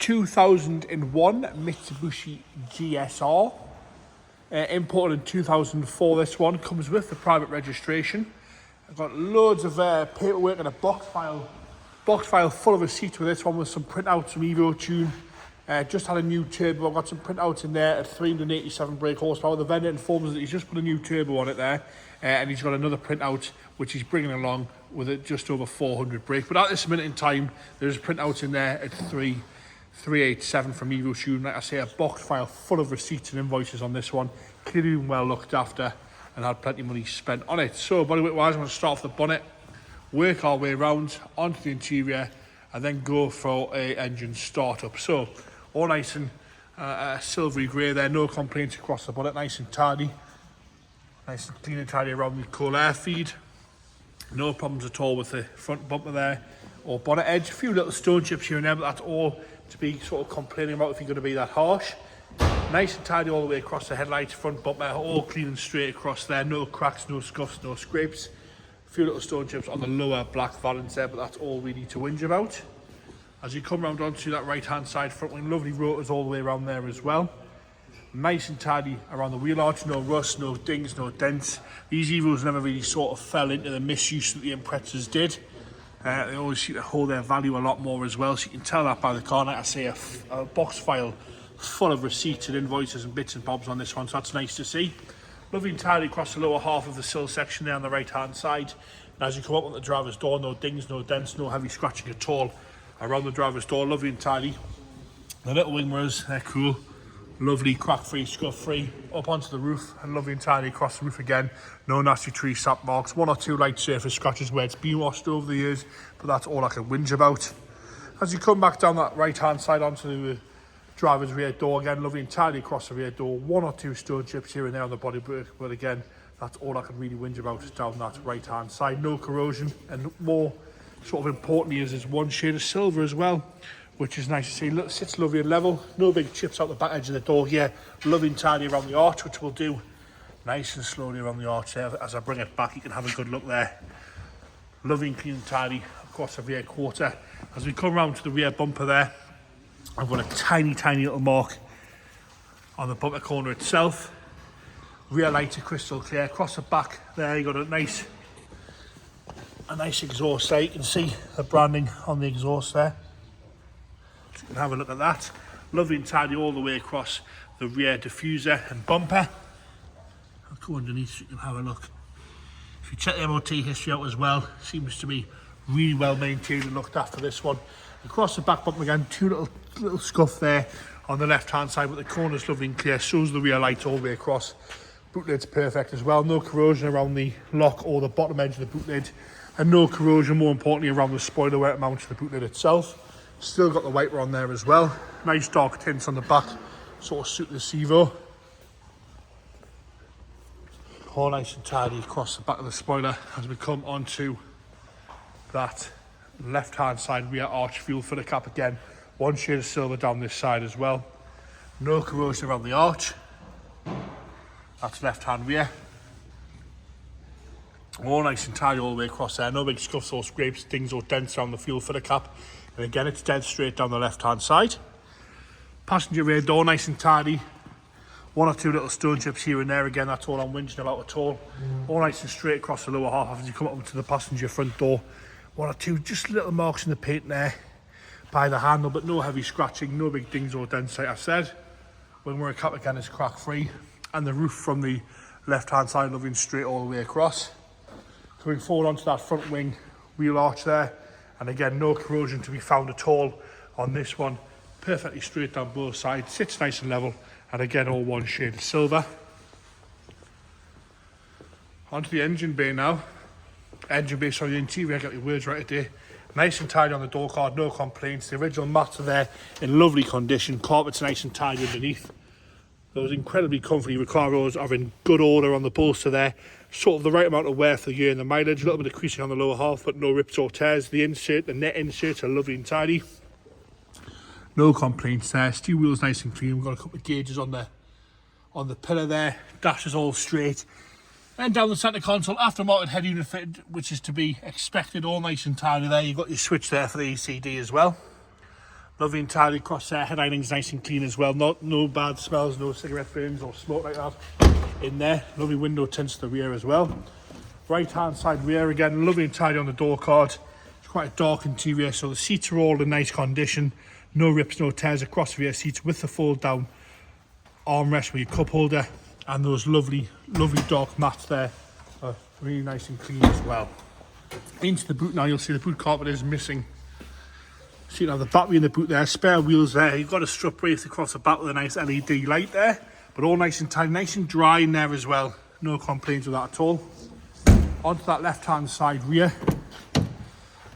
2001 Mitsubishi GSR. Imported in 2004, this one comes with the private registration. I've got loads of paperwork and a box file full of receipts with this one, with some printouts from Evo Tune. Just had a new turbo. I've got some printouts in there at 387 brake horsepower. The vendor informs us that he's just put a new turbo on it there, and he's got another printout which he's bringing along with it just over 400 brake. But at this minute in time, there's printouts in there at 387 from Evo Tune. Like I say, a box file full of receipts and invoices on this one. Clearly been well looked after and had plenty of money spent on it. So bodyweight wise, I'm going to start off the bonnet, work our way around onto the interior, and then go for a engine startup. So all nice and silvery grey there, no complaints across the bonnet, nice and tidy, nice and clean and tidy around the cool air feed. No problems at all with the front bumper there or bonnet edge. A few little stone chips here and there, but that's all to be sort of complaining about if you're going to be that harsh. Nice and tidy all the way across the headlights, front bumper, all clean and straight across there. No cracks, no scuffs, no scrapes. A few little stone chips on the lower black valance there, but that's all we need to whinge about. As you come round onto that right hand side front wing, lovely rotors all the way around there as well. Nice and tidy around the wheel arch, no rust, no dings, no dents. These Evos never really sort of fell into the misuse that the Imprezas did. They always seem to hold their value a lot more as well, so you can tell that by the car. Like I say, a box file full of receipts and invoices and bits and bobs on this one, so that's nice to see. Lovely and tidy across the lower half of the sill section there on the right hand side. And as you come up on the driver's door, no dings, no dents, no heavy scratching at all around the driver's door. Lovely and tidy. The little wing mirrors, they're cool. Lovely, crack free, scuff free. Up onto the roof and lovely and tidy across the roof again. No nasty tree sap marks, one or two light surface scratches where it's been washed over the years, but that's all I can whinge about. As you come back down that right hand side onto the driver's rear door, again lovely and tidy across the rear door. One or two stone chips here and there on the bodywork, but again that's all I can really whinge about, is down that right hand side. No corrosion, and more sort of importantly is there's one shade of silver as well, which is nice to see. Look, sits lovely and level. No big chips out the back edge of the door here. Lovely and tidy around the arch, which we'll do nice and slowly around the arch there. As I bring it back, you can have a good look there. Lovely and clean and tidy across the rear quarter. As we come round to the rear bumper there, I've got a tiny little mark on the bumper corner itself. Rear lights are crystal clear. Across the back there, you got a nice exhaust there. You can see the branding on the exhaust there. So you can have a look at that. Lovely and tidy all the way across the rear diffuser and bumper. I'll go underneath so you can have a look. If you check the MOT history out as well, seems to be really well maintained and looked after, this one. Across the back bumper again, two little scuff there on the left hand side, but the corner's lovely and clear. Shows the rear light all the way across. Boot lid's perfect as well. No corrosion around the lock or the bottom edge of the boot lid, and no corrosion, more importantly, around the spoiler where it mounts to the boot lid itself. Still got the wiper on there as well. Nice dark tints on the back, sort of suit the Evo. All nice and tidy across the back of the spoiler as we come onto that left hand side rear arch fuel filler cap again. One shade of silver down this side as well. No corrosion around the arch. That's left hand rear. All nice and tidy all the way across there. No big scuffs or scrapes, dings or dents around the fuel filler cap. And again, it's dead straight down the left hand side. Passenger rear door nice and tidy. One or two little stone chips here and there. Again, that's all I'm whinging about at all. All nice and straight across the lower half as you come up to the passenger front door. One or two just little marks in the paint there by the handle, but no heavy scratching, no big dings or dents like I said. Wing mirror cap again is crack free, and the roof from the left hand side loving straight all the way across. Coming forward onto that front wing wheel arch there, and again no corrosion to be found at all on this one. Perfectly straight down both sides, sits nice and level, and again all one shade of silver. Onto the engine bay now. Engine bay, sorry, the interior, I got your words right today. Nice and tidy on the door card, no complaints. The original mats are there in lovely condition. Carpet's nice and tidy underneath. Those incredibly comfy Recaros are in good order on the bolster there. Sort of the right amount of wear for the year and the mileage. A little bit of creasing on the lower half, but no rips or tears. The insert, the net inserts are lovely and tidy. No complaints there. Steel wheels nice and clean. We've got a couple of gauges on the pillar there. Dash is all straight. And down the centre console, aftermarket head unit fitted, which is to be expected, all nice and tidy there. You've got your switch there for the ECD as well. Lovely and tidy across there. Headlining's nice and clean as well. No bad smells, no cigarette burns or smoke like that in there. Lovely window tints to the rear as well. Right hand side rear again, lovely and tidy on the door card. It's quite a dark interior, so the seats are all in nice condition. No rips, no tears across the rear seats with the fold down armrest with your cup holder, and those lovely dark mats there are really nice and clean as well. Into the boot now, you'll see the boot carpet is missing. So you have the battery in the boot there, spare wheels there. You've got a strut brace across the back with a nice LED light there, but all nice and tidy, nice and dry in there as well. No complaints with that at all. Onto that left hand side rear.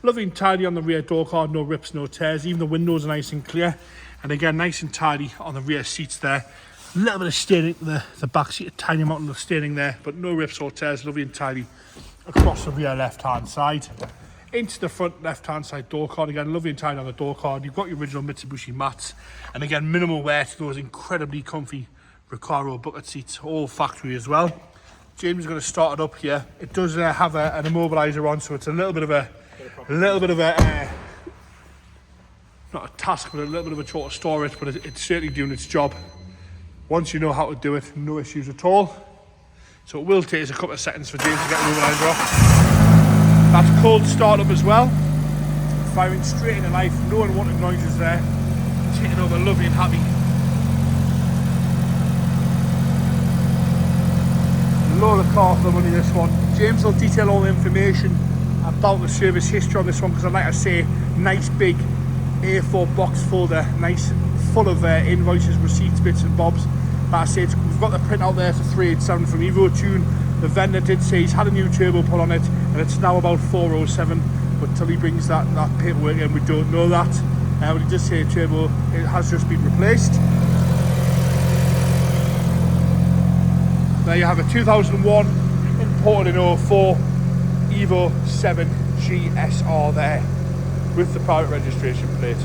Lovely and tidy on the rear door card, no rips, no tears. Even the windows are nice and clear. And again, nice and tidy on the rear seats there. A little bit of staining to the back seat, a tiny amount of staining there, but no rips or tears. Lovely and tidy across the rear left hand side. Into the front left hand side door card again, lovely and tidy on the door card. You've got your original Mitsubishi mats, and again minimal wear to those incredibly comfy Recaro bucket seats, all factory as well. James is going to start it up here. It does have an immobiliser on, so it's a little bit of a not a task, but a little bit of a chore to store it, but it's certainly doing its job. Once you know how to do it, no issues at all. So it will take us a couple of seconds for James to get the immobiliser off. That's cold start up as well. Firing straight into life, no unwanted noises there. Taking over lovely and happy. Load of car for the money this one. James will detail all the information about the service history on this one, because like I say, nice big A4 box folder, nice full of invoices, receipts, bits and bobs. Like I say, we've got the print out there for 387 from EvoTune. The vendor did say he's had a new turbo put on it, and it's now about 407, but till he brings that paperwork in, we don't know that. But he does say turbo, it has just been replaced. There you have a 2001 imported in 04 Evo 7 GSR there with the private registration plate.